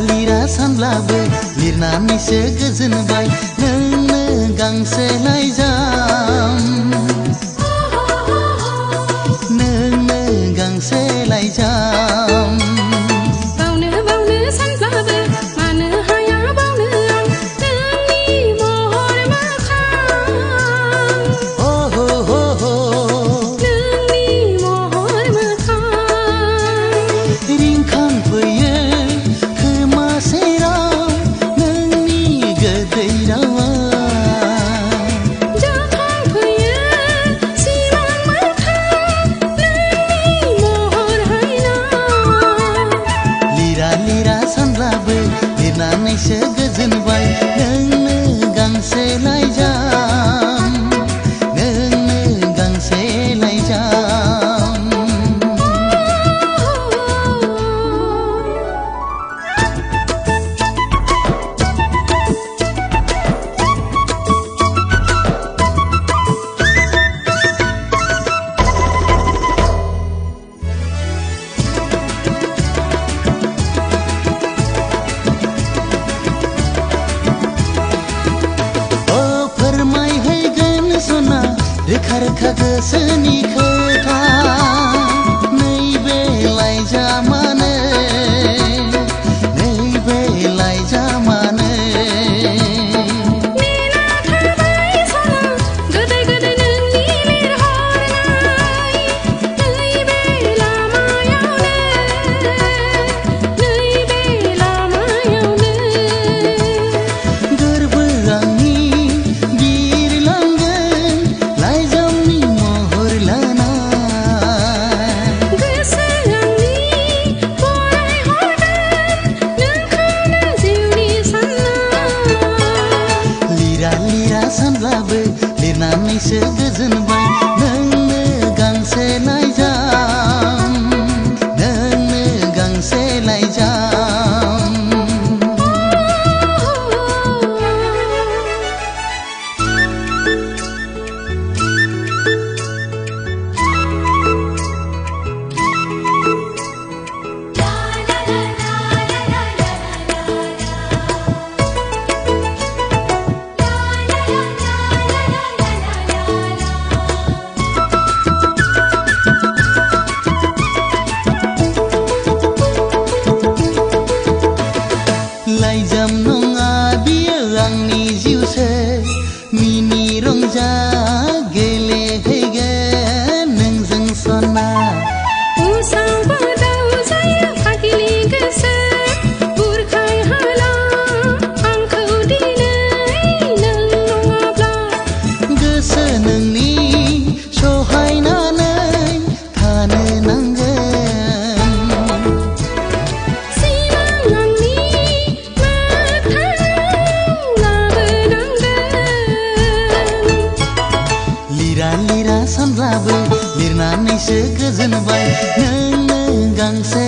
lira सानब्लाबो लिरनानैसो गोजोनबाय नोंनो गांसे लाइजाम नोंनो गांसे लाइजाम बावनो सानब्लाबो मानो हाया बावनो आं नोंनि महर मोखां नोंनि महर मोखां रिंखांफैयो खोमा सेराव नोंनि गोदै रावा जाखांफैयो सिमां मोखां नोंनि महर हायना लिरा सानब्लाबो लिरनानैसो गोजोनबाय नोंनो गांसे लाइजाम नोंनो गांसे लाइजाम फोरमायहैगोन सना रोखा रोखा गोसोनि खोथा नैबे लाइजामानो नैबे लाइजामानो नेना थाबाय सना गोदै गोदै नोंनि लिरहरनाय नैबे लामायावनो गोरबो आंनि बिरलांगोन लाइजामनि महर लाना गोसो आंनि फरायहरगोन नोंखौनो जिउनि सानना लिरा सानब्लाबो लिरनानैसो गोजोनबाय नोंनो गांसे लाइजाम नोंनो गांसे लाइजाम लाइजाम नङा बियो आंनि जिउसो मिनि रंजा गेलेहैगोन नोंजों सना उसाव बादाव जायो फाग्लि गोसो बुरखाय हाला आंखौ दिनै नों नङाब्ला गोसो नोंनि सहायनानै थानो नांगोन सिमां आंनि मोगथाङाव लाबोनांगोन लिरा सानब्लाबो लिरनानैसो गोजोनबाय नोंनो गांसे